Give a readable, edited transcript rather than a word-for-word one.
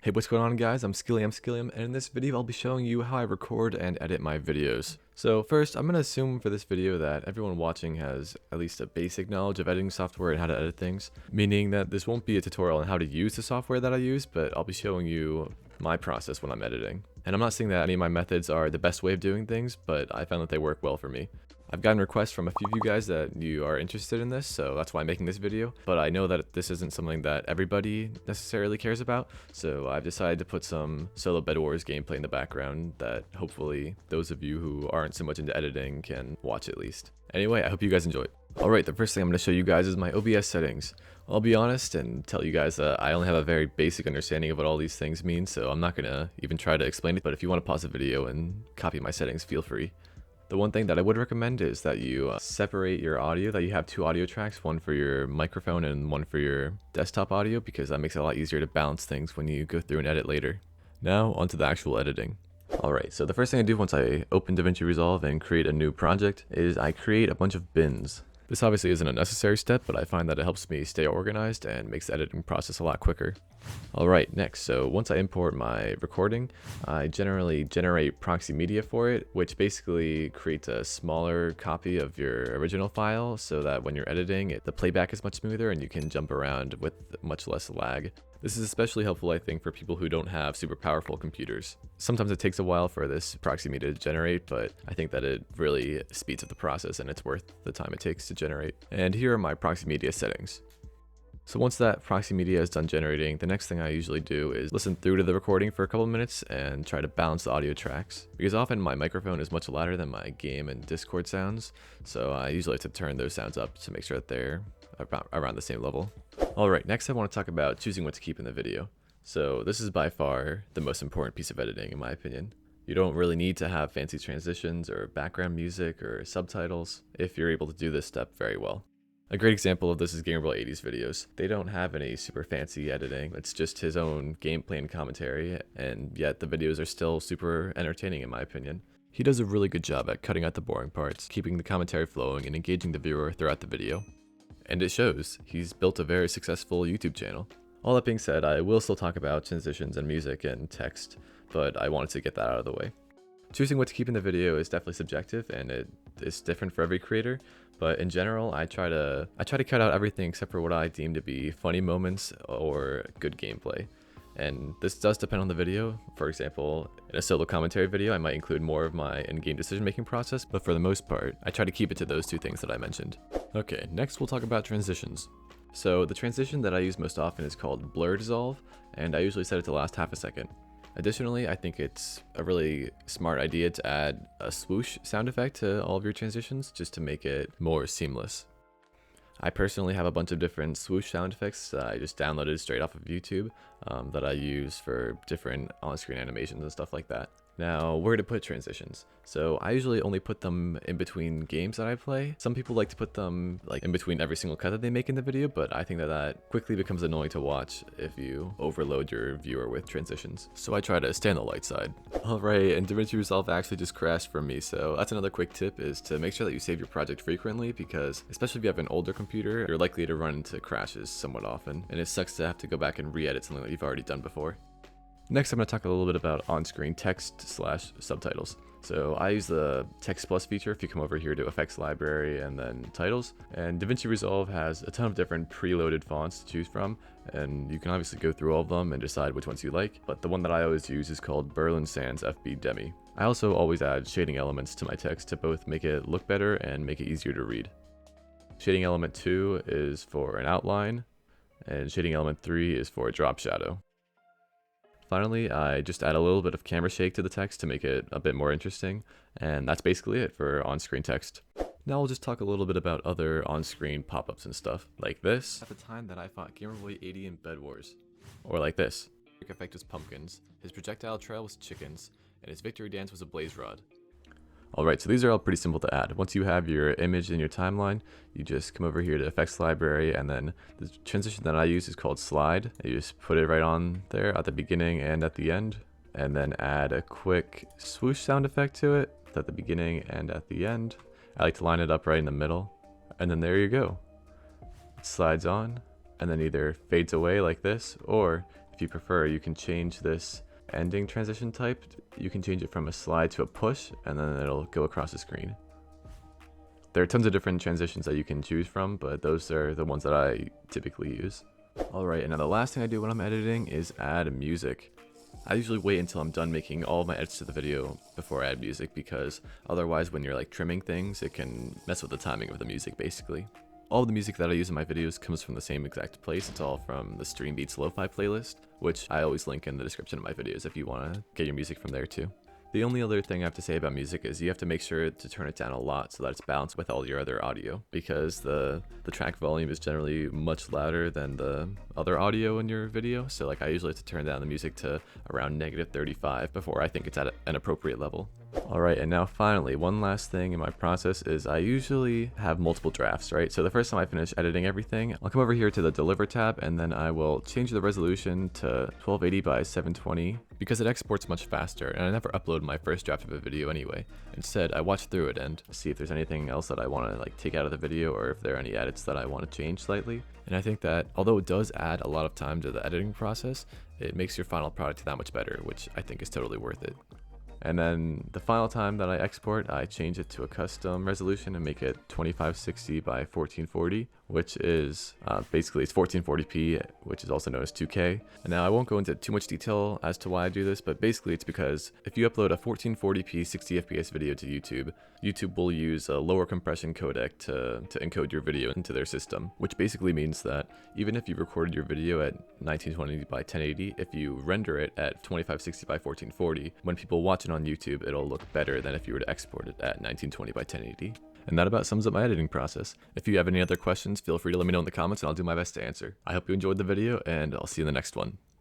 Hey, what's going on, guys? I'm SkilliamSkillium, and in this video I'll be showing you how I record and edit my videos. So first, I'm going to assume for this video that everyone watching has at least a basic knowledge of editing software and how to edit things, meaning that this won't be a tutorial on how to use the software that I use, but I'll be showing you my process when I'm editing. And I'm not saying that any of my methods are the best way of doing things, but I found that they work well for me. I've gotten requests from a few of you guys that you are interested in this, so that's why I'm making this video. But I know that this isn't something that everybody necessarily cares about, so I've decided to put some solo Bedwars gameplay in the background that hopefully those of you who aren't so much into editing can watch at least. Anyway, I hope you guys enjoy. Alright, the first thing I'm going to show you guys is my OBS settings. I'll be honest and tell you guys that I only have a very basic understanding of what all these things mean, so I'm not going to even try to explain it, but if you want to pause the video and copy my settings, feel free. The one thing that I would recommend is that you separate your audio, that you have two audio tracks, one for your microphone and one for your desktop audio, because that makes it a lot easier to balance things when you go through and edit later. Now, onto the actual editing. Alright, so the first thing I do once I open DaVinci Resolve and create a new project is I create a bunch of bins. This obviously isn't a necessary step, but I find that it helps me stay organized and makes the editing process a lot quicker. Alright, next, so once I import my recording, I generally generate proxy media for it, which basically creates a smaller copy of your original file so that when you're editing, the playback is much smoother and you can jump around with much less lag. This is especially helpful, I think, for people who don't have super powerful computers. Sometimes it takes a while for this proxy media to generate, but I think that it really speeds up the process and it's worth the time it takes to generate. And here are my proxy media settings. So once that proxy media is done generating, the next thing I usually do is listen through to the recording for a couple minutes and try to balance the audio tracks. Because often my microphone is much louder than my game and Discord sounds, so I usually have to turn those sounds up to make sure that they're around the same level. Alright, next I want to talk about choosing what to keep in the video. So this is by far the most important piece of editing in my opinion. You don't really need to have fancy transitions or background music or subtitles if you're able to do this step very well. A great example of this is Gamerboy80's videos. They don't have any super fancy editing, it's just his own gameplay and commentary, and yet the videos are still super entertaining in my opinion. He does a really good job at cutting out the boring parts, keeping the commentary flowing, and engaging the viewer throughout the video. And it shows. He's built a very successful YouTube channel. All that being said, I will still talk about transitions and music and text, but I wanted to get that out of the way. Choosing what to keep in the video is definitely subjective and it is different for every creator, but in general I try to cut out everything except for what I deem to be funny moments or good gameplay. And this does depend on the video. For example, in a solo commentary video I might include more of my in-game decision making process, but for the most part I try to keep it to those two things that I mentioned. Okay, next we'll talk about transitions. So the transition that I use most often is called blur dissolve, and I usually set it to last half a second. Additionally, I think it's a really smart idea to add a swoosh sound effect to all of your transitions just to make it more seamless. I personally have a bunch of different swoosh sound effects that I just downloaded straight off of YouTube that I use for different on-screen animations and stuff like that. Now, where to put transitions? So I usually only put them in between games that I play. Some people like to put them like in between every single cut that they make in the video, but I think that quickly becomes annoying to watch if you overload your viewer with transitions. So I try to stay on the light side. Alright, and DaVinci Resolve actually just crashed for me, so that's another quick tip, is to make sure that you save your project frequently, because especially if you have an older computer, you're likely to run into crashes somewhat often, and it sucks to have to go back and re-edit something that you've already done before. Next, I'm going to talk a little bit about on-screen text/subtitles. So I use the Text Plus feature if you come over here to Effects Library and then Titles. And DaVinci Resolve has a ton of different preloaded fonts to choose from, and you can obviously go through all of them and decide which ones you like. But the one that I always use is called Berlin Sans FB Demi. I also always add shading elements to my text to both make it look better and make it easier to read. Shading element 2 is for an outline, and shading element 3 is for a drop shadow. Finally, I just add a little bit of camera shake to the text to make it a bit more interesting, and that's basically it for on-screen text. Now I'll just talk a little bit about other on-screen pop-ups and stuff, like this. At the time that I fought Gamerboy80 in Bedwars. Or like this. His effect was pumpkins, his projectile trail was chickens, and his victory dance was a blaze rod. Alright, so these are all pretty simple to add. Once you have your image in your timeline, you just come over here to Effects Library, and then the transition that I use is called Slide. You just put it right on there at the beginning and at the end, and then add a quick swoosh sound effect to it at the beginning and at the end. I like to line it up right in the middle, and then there you go. It slides on, and then either fades away like this, or if if you prefer, you can change this ending transition type. You can change it from a slide to a push, and then it'll go across the screen. There are tons of different transitions that you can choose from, but those are the ones that I typically use. Alright, and now the last thing I do when I'm editing is add music. I usually wait until I'm done making all of my edits to the video before I add music, because otherwise when you're like trimming things, it can mess with the timing of the music basically. All of the music that I use in my videos comes from the same exact place. It's all from the Stream Beats Lo-Fi playlist, which I always link in the description of my videos if you want to get your music from there too. The only other thing I have to say about music is you have to make sure to turn it down a lot so that it's balanced with all your other audio, because the track volume is generally much louder than the other audio in your video. So like I usually have to turn down the music to around -35 before I think it's at an appropriate level. Alright, and now finally, one last thing in my process is I usually have multiple drafts, right? So the first time I finish editing everything, I'll come over here to the Deliver tab, and then I will change the resolution to 1280 by 720 because it exports much faster, and I never upload my first draft of a video anyway. Instead, I watch through it and see if there's anything else that I want to like take out of the video, or if there are any edits that I want to change slightly. And I think that although it does add a lot of time to the editing process, it makes your final product that much better, which I think is totally worth it. And then the final time that I export, I change it to a custom resolution and make it 2560 by 1440, which is basically it's 1440p, which is also known as 2K. And now I won't go into too much detail as to why I do this, but basically it's because if you upload a 1440p 60fps video to YouTube, YouTube will use a lower compression codec to encode your video into their system, which basically means that even if you recorded your video at 1920 by 1080, if you render it at 2560 by 1440, when people watch it on YouTube, it'll look better than if you were to export it at 1920 by 1080. And that about sums up my editing process. If you have any other questions, feel free to let me know in the comments and I'll do my best to answer. I hope you enjoyed the video, and I'll see you in the next one.